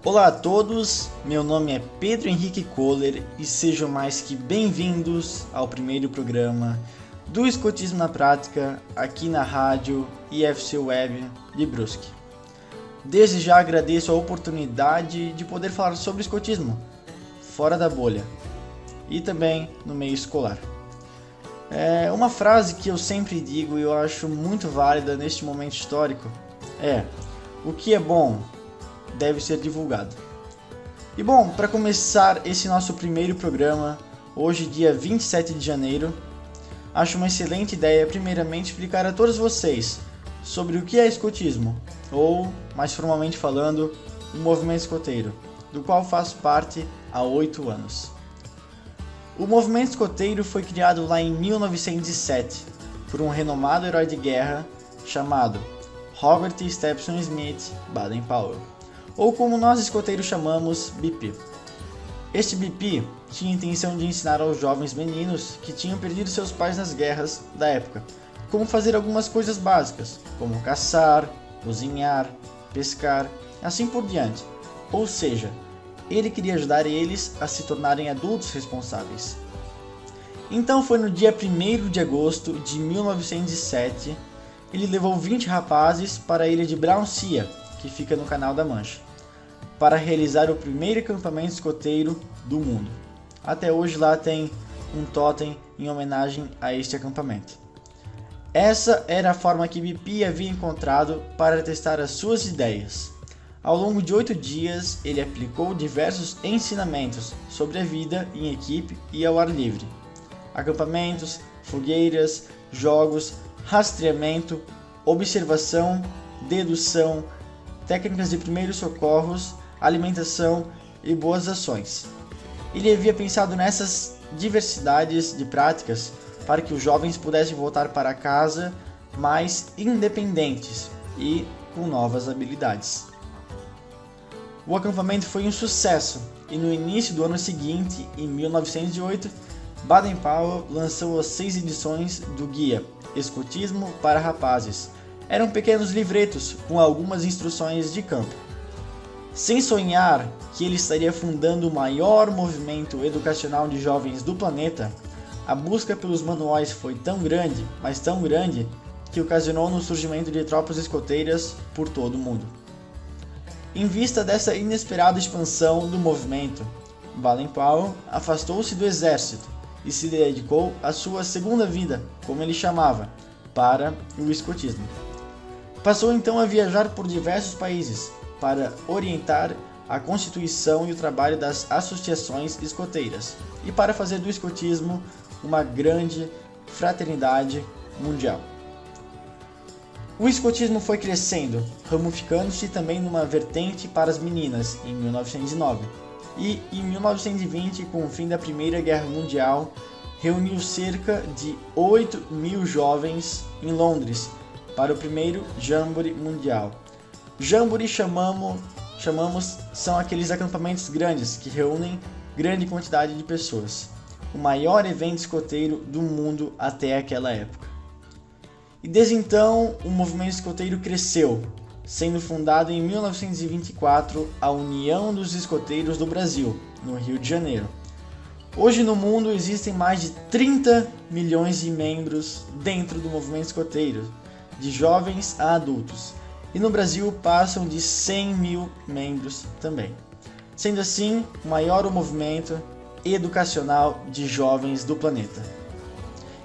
Olá a todos, meu nome é Pedro Henrique Kohler e sejam mais que bem-vindos ao primeiro programa do Escotismo na Prática aqui na rádio IFC Web de Brusque. Desde já agradeço a oportunidade de poder falar sobre escotismo fora da bolha e também no meio escolar. Uma frase que eu sempre digo e eu acho muito válida neste momento histórico é: o que é bom deve ser divulgado. E bom, para começar esse nosso primeiro programa, hoje dia 27 de janeiro, acho uma excelente ideia primeiramente explicar a todos vocês sobre o que é escotismo, ou, mais formalmente falando, o movimento escoteiro, do qual faço parte há 8 anos. O movimento escoteiro foi criado lá em 1907 por um renomado herói de guerra chamado Robert Stephenson Smith Baden-Powell, ou como nós escoteiros chamamos, BP. Este BP tinha a intenção de ensinar aos jovens meninos que tinham perdido seus pais nas guerras da época como fazer algumas coisas básicas, como caçar, cozinhar, pescar, assim por diante. Ou seja, ele queria ajudar eles a se tornarem adultos responsáveis. Então foi no dia 1º de agosto de 1907, ele levou 20 rapazes para a ilha de Brown-Sea, que fica no Canal da Mancha, para realizar o primeiro acampamento escoteiro do mundo. Até hoje lá tem um totem em homenagem a este acampamento. Essa era a forma que BP havia encontrado para testar as suas ideias. Ao longo de 8 dias, ele aplicou diversos ensinamentos sobre a vida em equipe e ao ar livre. Acampamentos, fogueiras, jogos, rastreamento, observação, dedução, técnicas de primeiros socorros, alimentação e boas ações. Ele havia pensado nessas diversidades de práticas para que os jovens pudessem voltar para casa mais independentes e com novas habilidades. O acampamento foi um sucesso e no início do ano seguinte, em 1908, Baden-Powell lançou as 6 edições do guia Escotismo para Rapazes. Eram pequenos livretos com algumas instruções de campo. Sem sonhar que ele estaria fundando o maior movimento educacional de jovens do planeta, a busca pelos manuais foi tão grande, mas tão grande, que ocasionou no surgimento de tropas escoteiras por todo o mundo. Em vista dessa inesperada expansão do movimento, Baden-Powell afastou-se do exército e se dedicou à sua segunda vida, como ele chamava, para o escotismo. Passou então a viajar por diversos países para orientar a constituição e o trabalho das associações escoteiras e para fazer do escotismo uma grande fraternidade mundial. O escotismo foi crescendo, ramificando-se também numa vertente para as meninas em 1909 e em 1920, com o fim da Primeira Guerra Mundial, reuniu cerca de 8.000 jovens em Londres para o primeiro Jamboree Mundial. Jamboree chamamos são aqueles acampamentos grandes que reúnem grande quantidade de pessoas. O maior evento escoteiro do mundo até aquela época. E desde então o movimento escoteiro cresceu, sendo fundado em 1924 a União dos Escoteiros do Brasil, no Rio de Janeiro. Hoje no mundo existem mais de 30 milhões de membros dentro do movimento escoteiro, de jovens a adultos, e no Brasil passam de 100 mil membros também. Sendo assim, o maior movimento educacional de jovens do planeta.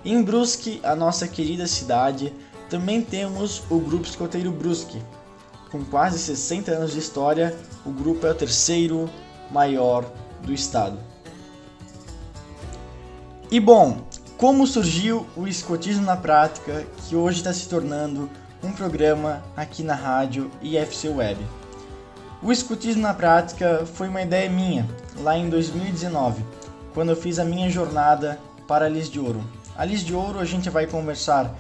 Em Brusque, a nossa querida cidade, também temos o Grupo Escoteiro Brusque. Com quase 60 anos de história, o grupo é o terceiro maior do estado. E bom, como surgiu o Escotismo na Prática, que hoje está se tornando um programa aqui na rádio IFC Web? O Escotismo na Prática foi uma ideia minha, lá em 2019, quando eu fiz a minha jornada para a Lis de Ouro. A Lis de Ouro a gente vai conversar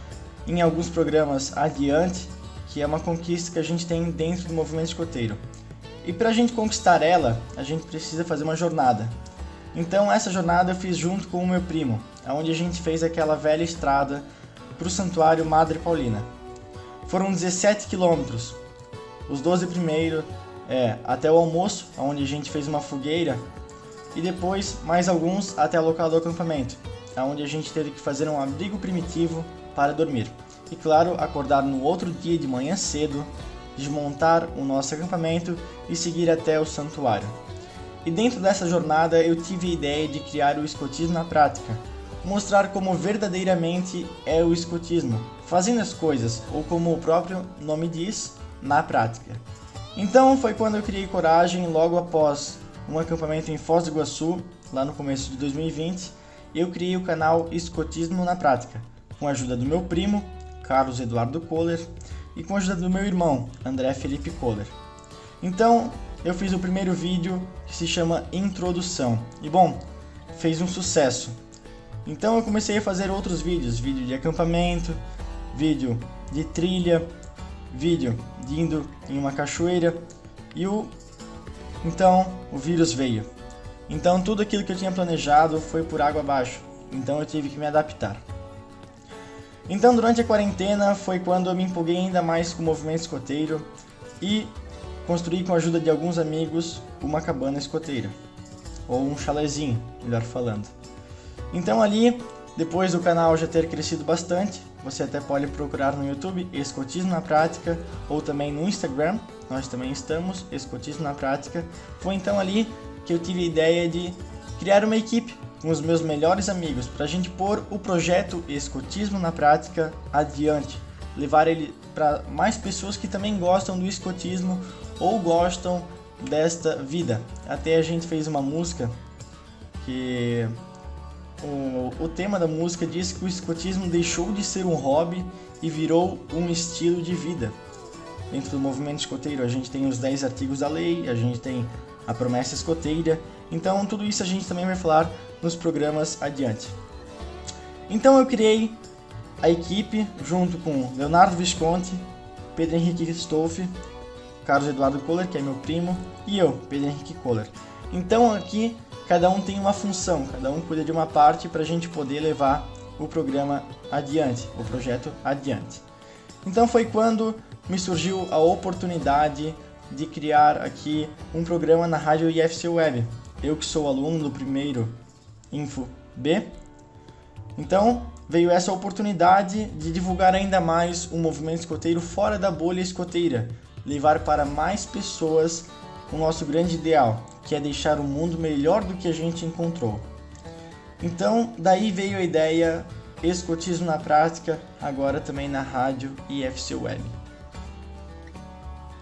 em alguns programas adiante, que é uma conquista que a gente tem dentro do movimento escoteiro. E para a gente conquistar ela, a gente precisa fazer uma jornada. Então essa jornada eu fiz junto com o meu primo, onde a gente fez aquela velha estrada para o Santuário Madre Paulina. Foram 17 quilômetros, os 12 primeiros até o almoço, onde a gente fez uma fogueira, e depois mais alguns até o local do acampamento, onde a gente teve que fazer um abrigo primitivo para dormir. E claro, acordar no outro dia de manhã cedo, desmontar o nosso acampamento e seguir até o santuário. E dentro dessa jornada eu tive a ideia de criar o escotismo na prática, mostrar como verdadeiramente é o escotismo, fazendo as coisas, ou como o próprio nome diz, na prática. Então foi quando eu criei coragem, logo após um acampamento em Foz do Iguaçu, lá no começo de 2020, eu criei o canal Escotismo na Prática, com a ajuda do meu primo, Carlos Eduardo Kohler, e com a ajuda do meu irmão, André Felipe Kohler. Então, eu fiz o primeiro vídeo que se chama Introdução, e bom, fez um sucesso. Então eu comecei a fazer outros vídeos, vídeo de acampamento, vídeo de trilha, vídeo de indo em uma cachoeira, e então o vírus veio. Então tudo aquilo que eu tinha planejado foi por água abaixo, então eu tive que me adaptar. Então durante a quarentena foi quando eu me empolguei ainda mais com o movimento escoteiro e construí com a ajuda de alguns amigos uma cabana escoteira, ou um chalezinho, melhor falando. Então ali, depois do canal já ter crescido bastante, você até pode procurar no YouTube Escotismo na Prática, ou também no Instagram, nós também estamos, Escotismo na Prática. Foi então ali que eu tive a ideia de criar uma equipe com os meus melhores amigos, para a gente pôr o projeto Escotismo na Prática adiante, levar ele para mais pessoas que também gostam do escotismo ou gostam desta vida. Até a gente fez uma música que o tema da música diz que o escotismo deixou de ser um hobby e virou um estilo de vida. Dentro do movimento escoteiro a gente tem os 10 artigos da lei, a gente tem a promessa escoteira, então tudo isso a gente também vai falar nos programas adiante. Então eu criei a equipe junto com Leonardo Visconti, Pedro Henrique Christophe, Carlos Eduardo Kohler, que é meu primo, e eu, Pedro Henrique Kohler. Então aqui cada um tem uma função, cada um cuida de uma parte para a gente poder levar o programa adiante, o projeto adiante. Então foi quando me surgiu a oportunidade de criar aqui um programa na rádio IFC Web. Eu que sou aluno do primeiro Info B, então veio essa oportunidade de divulgar ainda mais o movimento escoteiro fora da bolha escoteira, levar para mais pessoas o nosso grande ideal, que é deixar o mundo melhor do que a gente encontrou. Então, daí veio a ideia Escotismo na Prática, agora também na rádio IFC Web.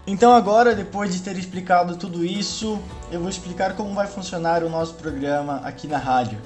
Então agora, depois de ter explicado tudo isso, eu vou explicar como vai funcionar o nosso programa aqui na rádio.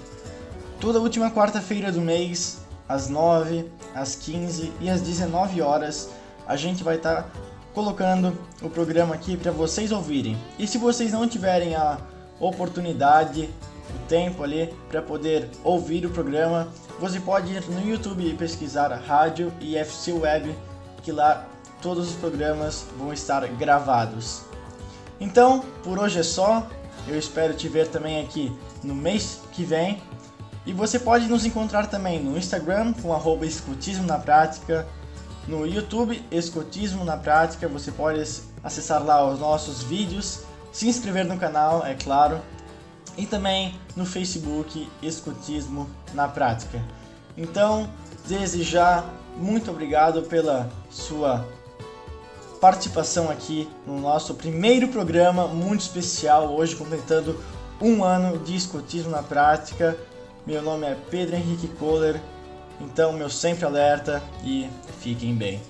Toda última quarta-feira do mês, às 9, às 15 e às 19 horas, a gente vai estar colocando o programa aqui para vocês ouvirem. E se vocês não tiverem a oportunidade, o tempo ali para poder ouvir o programa, você pode ir no YouTube e pesquisar Rádio IFC Web, que lá todos os programas vão estar gravados. Então, por hoje é só. Eu espero te ver também aqui no mês que vem. E você pode nos encontrar também no Instagram com @escotismo na prática, no YouTube Escotismo na Prática. Você pode acessar lá os nossos vídeos, se inscrever no canal, é claro, e também no Facebook Escotismo na Prática. Então, desde já, muito obrigado pela sua participação aqui no nosso primeiro programa muito especial, hoje completando 1 ano de Escotismo na Prática. Meu nome é Pedro Henrique Kohler, então meu sempre alerta e fiquem bem.